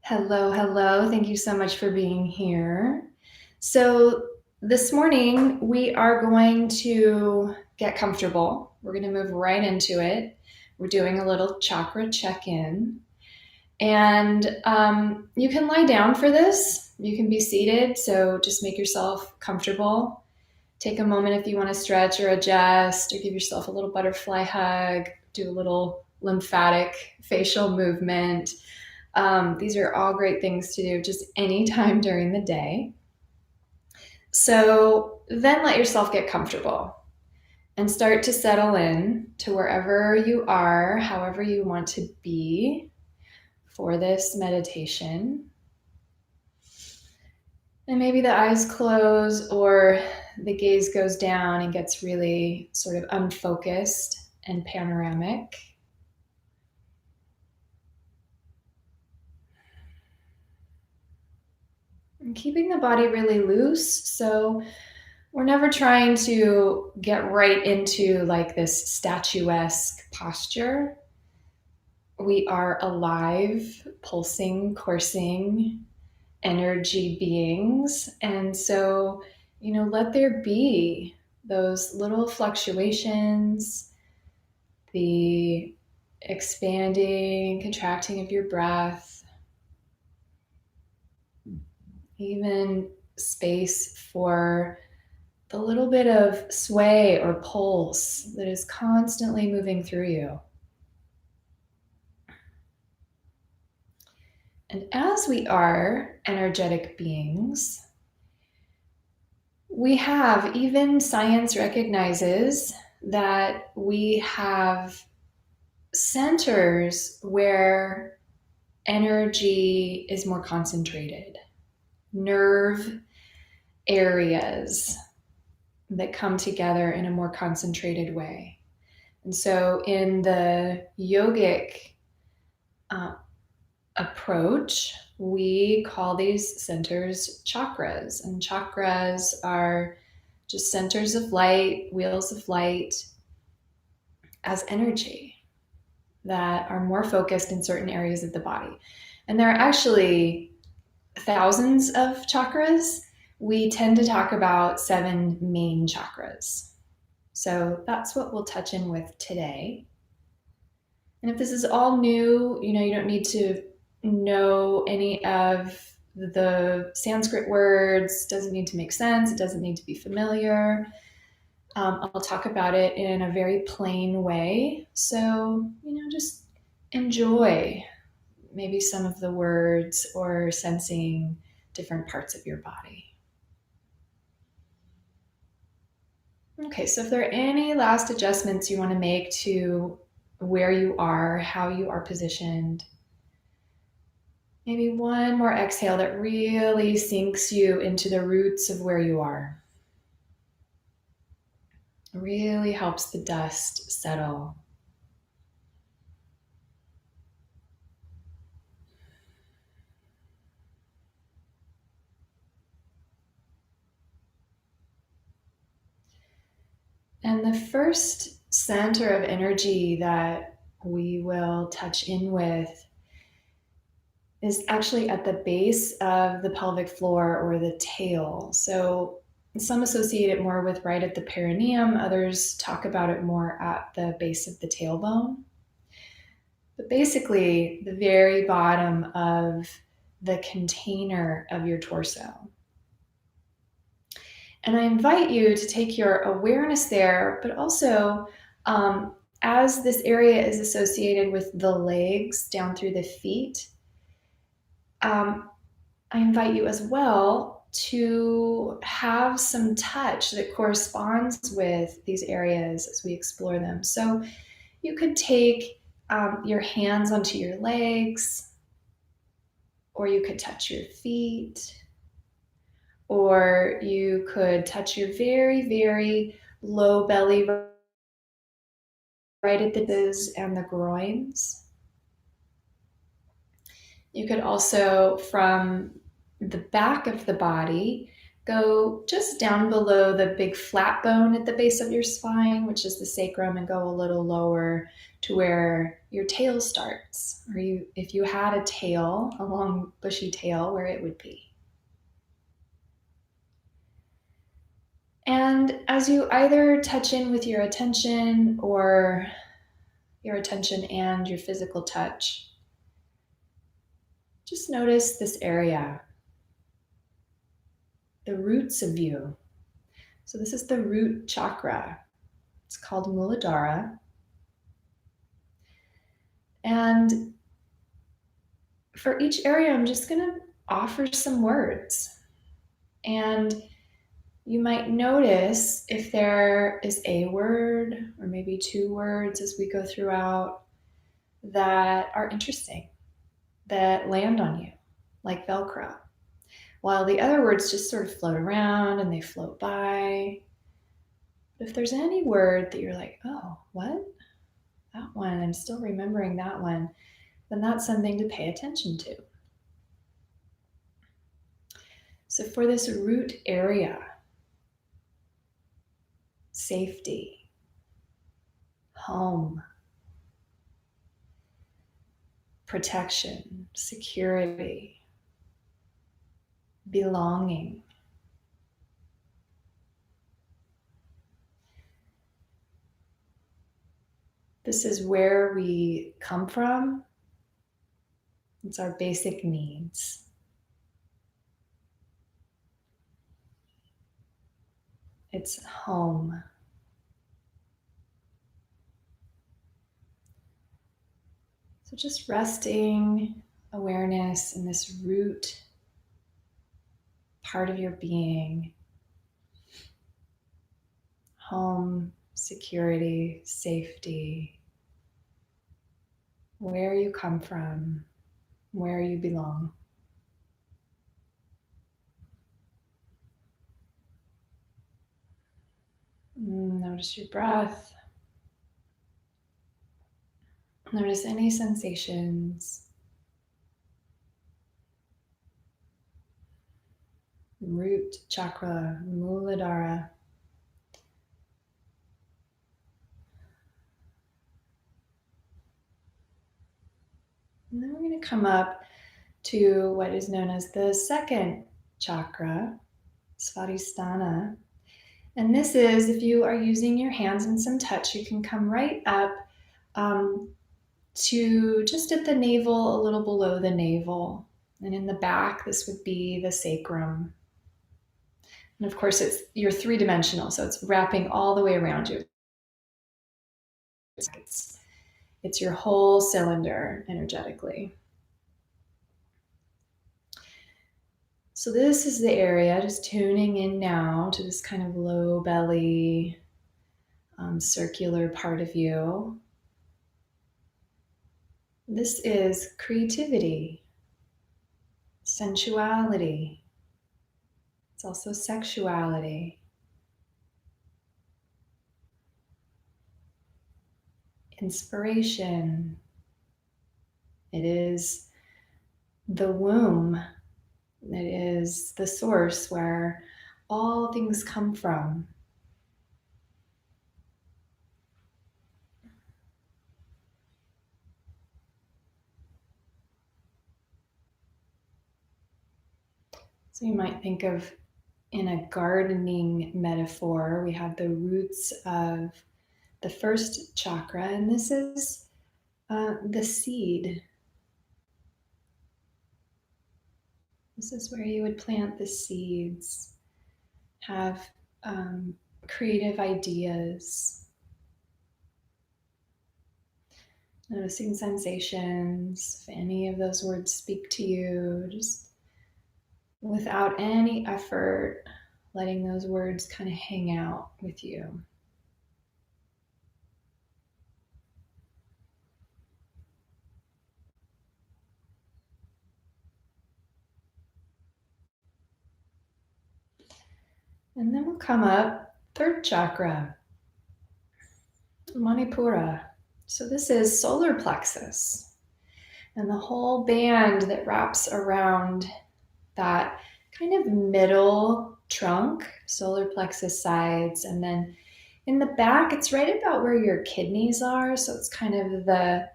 Hello, hello. Thank you so much for being here. So, this morning we are going to get comfortable. We're going to move right into it. We're doing a little chakra check in. And you can lie down for this. You can be seated. So, just make yourself comfortable. Take a moment if you want to stretch or adjust or give yourself a little butterfly hug, do a little lymphatic facial movement. These are all great things to do just any time during the day. So then let yourself get comfortable and start to settle in to wherever you are, however you want to be for this meditation. And maybe the eyes close or the gaze goes down and gets really sort of unfocused and panoramic. And keeping the body really loose. So we're never trying to get right into like this statuesque posture. We are alive, pulsing, coursing energy beings. And so, let there be those little fluctuations, the expanding, contracting of your breath, even space for the little bit of sway or pulse that is constantly moving through you. And as we are energetic beings, even science recognizes that we have centers where energy is more concentrated, nerve areas that come together in a more concentrated way. And so in the yogic approach, we call these centers chakras. And chakras are just centers of light, wheels of light as energy that are more focused in certain areas of the body. And there are actually thousands of chakras. We tend to talk about 7 main chakras. So that's what we'll touch in with today. And if this is all new, you don't need to know any of the Sanskrit words. It doesn't need to make sense. It doesn't need to be familiar. I'll talk about it in a very plain way. So, just enjoy maybe some of the words or sensing different parts of your body. Okay, so if there are any last adjustments you want to make to where you are, how you are positioned, maybe one more exhale that really sinks you into the roots of where you are. Really helps the dust settle. And the first center of energy that we will touch in with is actually at the base of the pelvic floor or the tail. So some associate it more with right at the perineum, others talk about it more at the base of the tailbone. But basically, the very bottom of the container of your torso. And I invite you to take your awareness there, but also as this area is associated with the legs down through the feet, I invite you as well to have some touch that corresponds with these areas as we explore them. So you could take your hands onto your legs, or you could touch your feet, or you could touch your very, very low belly right at the knees and the groins. You could also, from the back of the body, go just down below the big flat bone at the base of your spine, which is the sacrum, and go a little lower to where your tail starts, or if you had a tail, a long bushy tail, where it would be. And as you either touch in with your attention or your attention and your physical touch, just notice this area, the roots of you. So this is the root chakra. It's called Muladhara. And for each area, I'm just going to offer some words. And you might notice if there is a word or maybe two words as we go throughout that are interesting, that land on you like Velcro, while the other words just sort of float around and they float by. But if there's any word that you're like, oh, what? That one, I'm still remembering that one, then that's something to pay attention to. So for this root area, safety, home, protection, security, belonging. This is where we come from. It's our basic needs. It's home. So just resting awareness in this root part of your being. Home, security, safety, where you come from, where you belong. Notice your breath. Notice any sensations. Root chakra, Muladhara. And then we're going to come up to what is known as the second chakra, Svadhisthana. And this is, if you are using your hands and some touch, you can come right up to just at the navel, a little below the navel. And in the back, this would be the sacrum. And of course, you're three-dimensional, so it's wrapping all the way around you. It's your whole cylinder energetically. So this is the area, just tuning in now to this kind of low belly, circular part of you. This is creativity, sensuality. It's also sexuality, inspiration. It is the womb. It is the source where all things come from. So you might think of, in a gardening metaphor, we have the roots of the first chakra, and this is the seed. This is where you would plant the seeds, have creative ideas, noticing sensations. If any of those words speak to you, just without any effort, letting those words kind of hang out with you. And then we'll come up, third chakra, Manipura. So this is solar plexus, and the whole band that wraps around that kind of middle trunk, solar plexus sides, and then in the back, it's right about where your kidneys are. So it's kind of the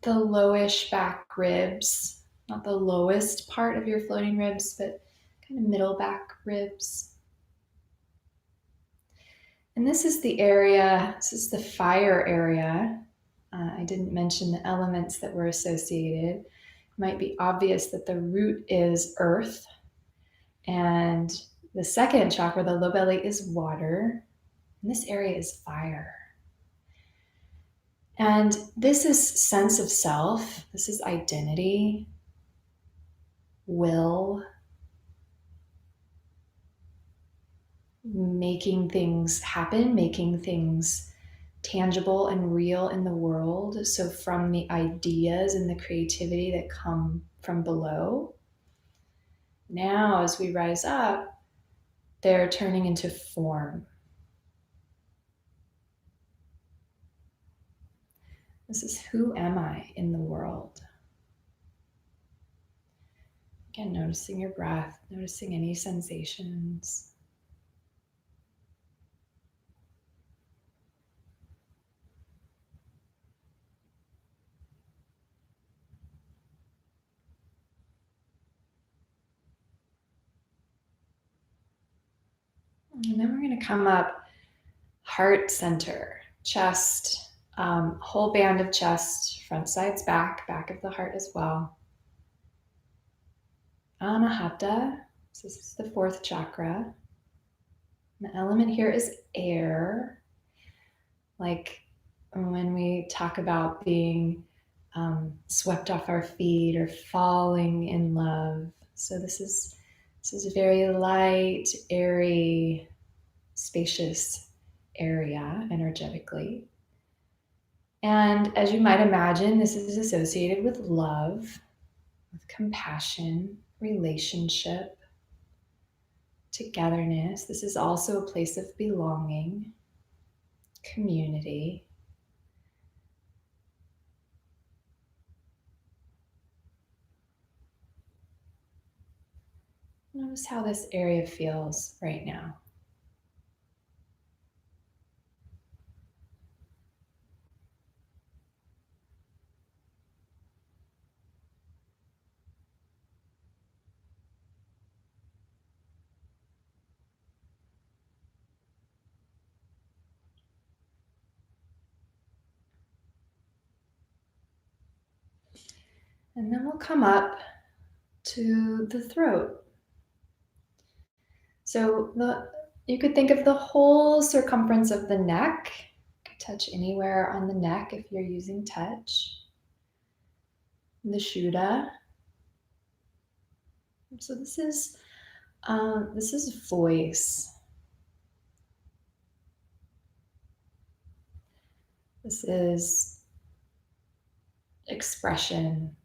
lowish back ribs, not the lowest part of your floating ribs, but kind of middle back ribs. And this is the area, this is the fire area. I didn't mention the elements that were associated. It might be obvious that the root is earth, and the second chakra, the low belly, is water, and this area is fire. And this is sense of self, this is identity, will, making things happen, making things tangible and real in the world. So, from the ideas and the creativity that come from below, now as we rise up, they're turning into form. This is who am I in the world? Again, noticing your breath, noticing any sensations. And then we're going to come up heart center, chest, whole band of chest, front, sides, back of the heart as well. Anahata, so this is the fourth chakra. The element here is air. Like when we talk about being swept off our feet or falling in love. So this is a very light, airy, spacious area energetically. And as you might imagine, this is associated with love, with compassion, relationship, togetherness. This is also a place of belonging, community. Notice how this area feels right now. And then we'll come up to the throat. So you could think of the whole circumference of the neck. You could touch anywhere on the neck if you're using touch. The Shuddha. So this is voice. This is expression.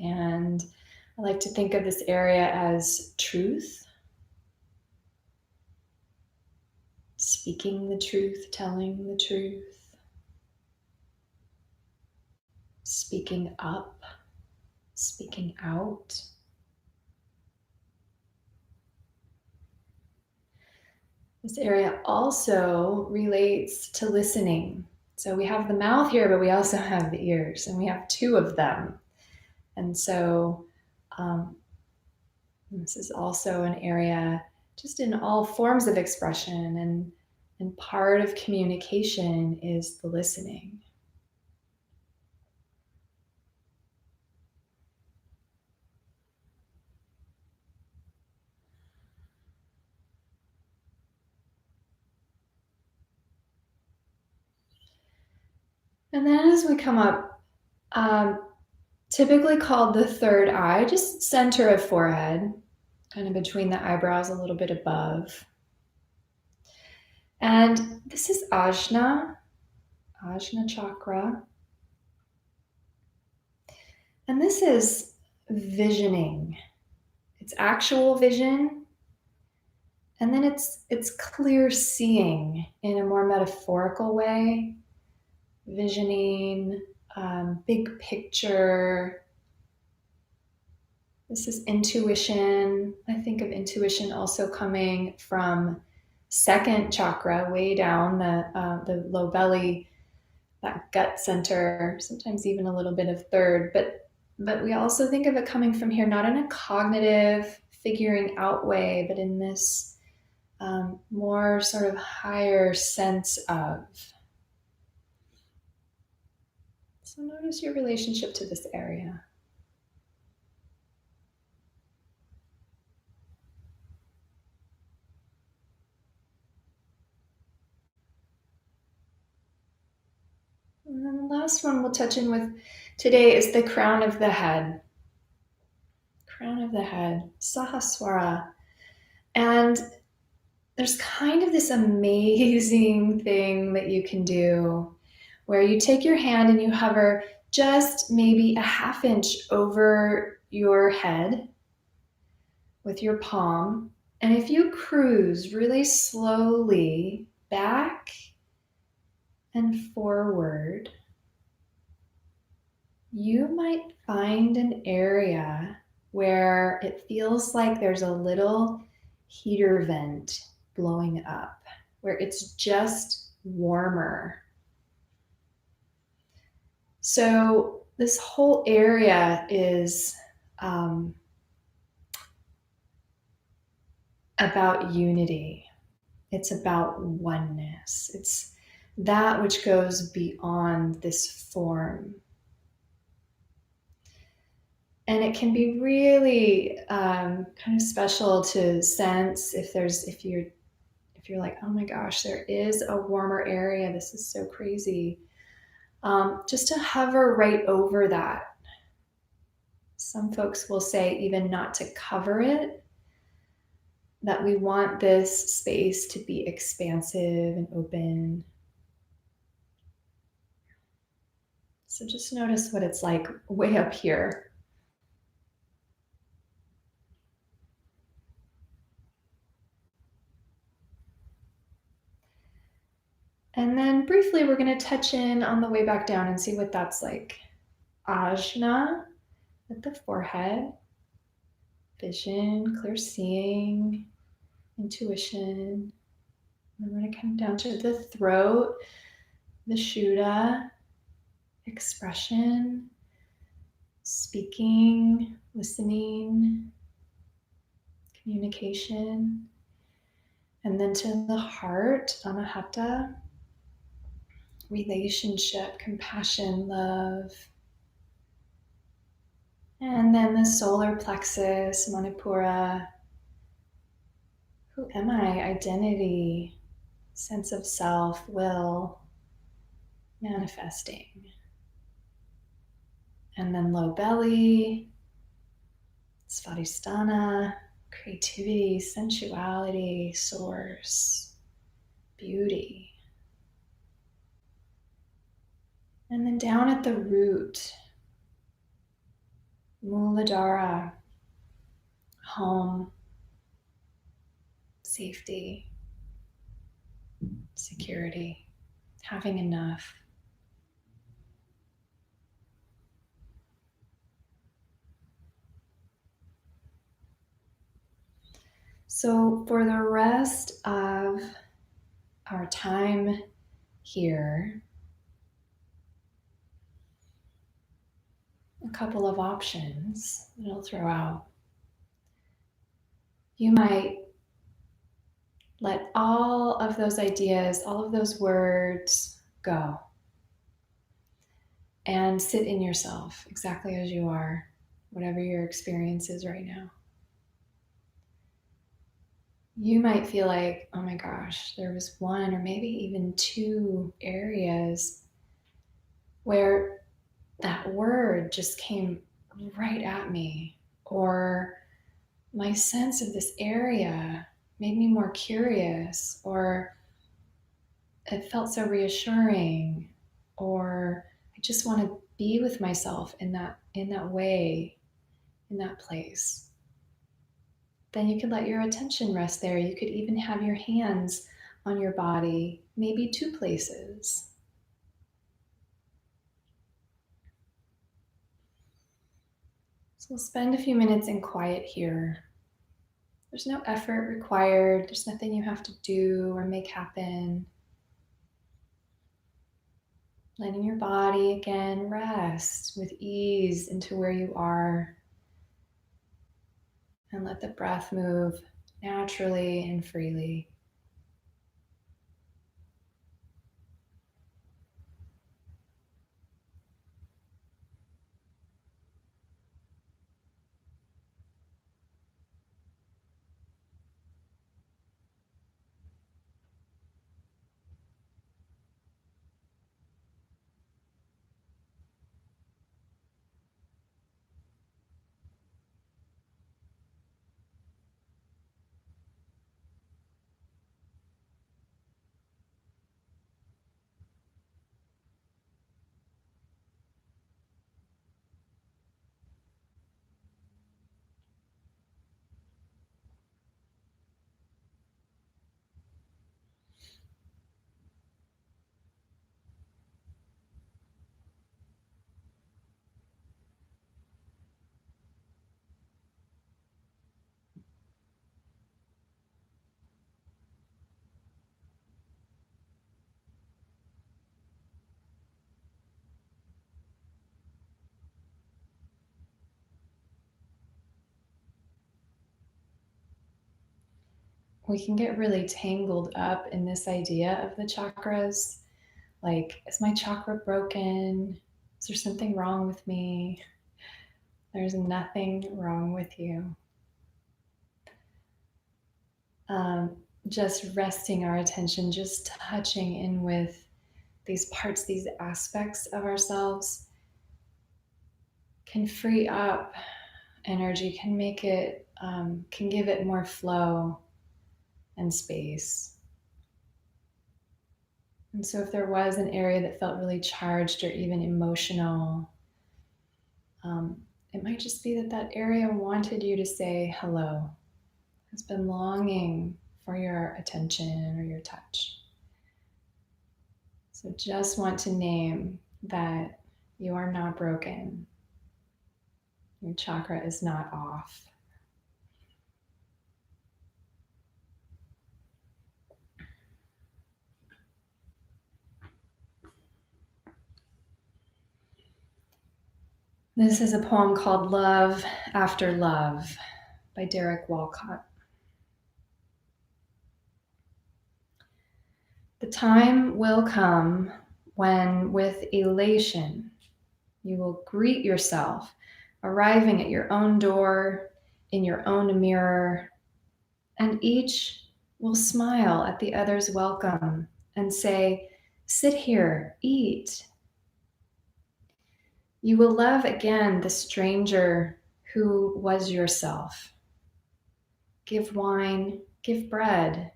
And I like to think of this area as truth. Speaking the truth, telling the truth. Speaking up, speaking out. This area also relates to listening. So we have the mouth here, but we also have the ears, and we have two of them. And so this is also an area just in all forms of expression, and part of communication is the listening. And then as we come up, typically called the third eye, just center of forehead, kind of between the eyebrows, a little bit above. And this is Ajna chakra. And this is visioning. It's actual vision. And then it's clear seeing in a more metaphorical way. Visioning, big picture, This is intuition. I think of intuition also coming from second chakra, way down the low belly, that gut center. Sometimes even a little bit of third, but we also think of it coming from here, not in a cognitive figuring out way, but in this more sort of higher sense of. So notice your relationship to this area. And then the last one we'll touch in with today is the crown of the head. Crown of the head, Sahaswara. And there's kind of this amazing thing that you can do where you take your hand and you hover just maybe a half inch over your head with your palm. And if you cruise really slowly back and forward, you might find an area where it feels like there's a little heater vent blowing up, where it's just warmer. So this whole area is about unity. It's about oneness. It's that which goes beyond this form. And it can be really kind of special to sense if you're like, oh my gosh, there is a warmer area. This is so crazy. Just to hover right over that. Some folks will say even not to cover it, that we want this space to be expansive and open. So just notice what it's like way up here. And then briefly, we're going to touch in on the way back down and see what that's like. Ajna at the forehead, vision, clear seeing, intuition. And we're going to come down to the throat, the Shuddha, expression, speaking, listening, communication. And then to the heart, Anahata, relationship, compassion, love. And then the solar plexus, Manipura. Who am I? Identity, sense of self, will, manifesting. And then low belly, Svadhisthana, creativity, sensuality, source, beauty. And then down at the root, Muladhara, home, safety, security, having enough. So for the rest of our time here, a couple of options that I'll throw out. You might let all of those ideas, all of those words go and sit in yourself exactly as you are, whatever your experience is right now. You might feel like, oh my gosh, there was one or maybe even two areas where that word just came right at me, or my sense of this area made me more curious, or it felt so reassuring, or I just want to be with myself in that way, in that place. Then you could let your attention rest there. You could even have your hands on your body, maybe two places. So we'll spend a few minutes in quiet here. There's no effort required. There's nothing you have to do or make happen. Letting your body again rest with ease into where you are. And let the breath move naturally and freely. We can get really tangled up in this idea of the chakras. Like, is my chakra broken? Is there something wrong with me? There's nothing wrong with you. Um, just resting our attention, just touching in with these parts, these aspects of ourselves can free up energy, can make it, can give it more flow and space. And so if there was an area that felt really charged or even emotional, it might just be that that area wanted you to say hello, has been longing for your attention or your touch. So just want to name that you are not broken. Your chakra is not off. This is a poem called Love After Love by Walcott. The time will come when, with elation, you will greet yourself, arriving at your own door, in your own mirror, and each will smile at the other's welcome and say, "Sit here, eat." You will love again the stranger who was yourself. Give wine, give bread,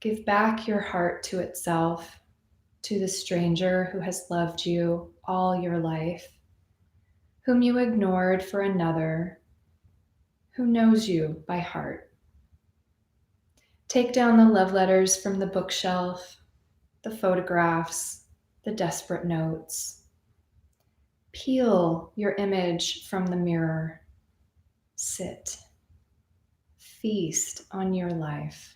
give back your heart to itself, to the stranger who has loved you all your life, whom you ignored for another, who knows you by heart. Take down the love letters from the bookshelf, the photographs, the desperate notes. Peel your image from the mirror. Sit. Feast on your life.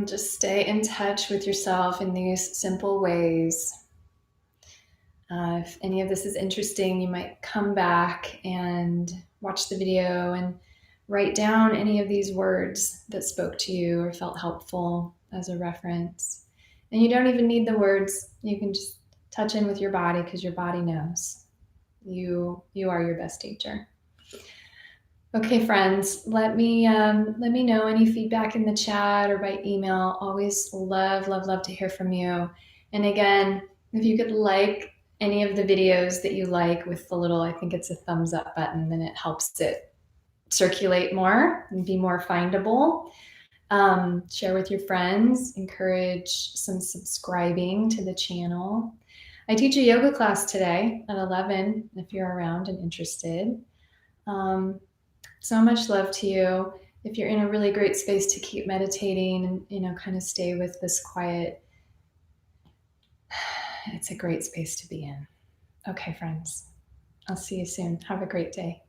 Just stay in touch with yourself in these simple ways. If any of this is interesting, you might come back and watch the video and write down any of these words that spoke to you or felt helpful as a reference. And you don't even need the words. You can just touch in with your body because your body knows. You are your best teacher. Okay, friends, let me know any feedback in the chat or by email. Always love to hear from you. And again, If you could like any of the videos that you like with the little, I think it's a thumbs up button, then it helps it circulate more and be more findable. Share with your friends, encourage some subscribing to the channel. I teach a yoga class today at 11 if you're around and interested. So much love to you. If you're in a really great space to keep meditating and, kind of stay with this quiet, it's a great space to be in. Okay, friends, I'll see you soon. Have a great day.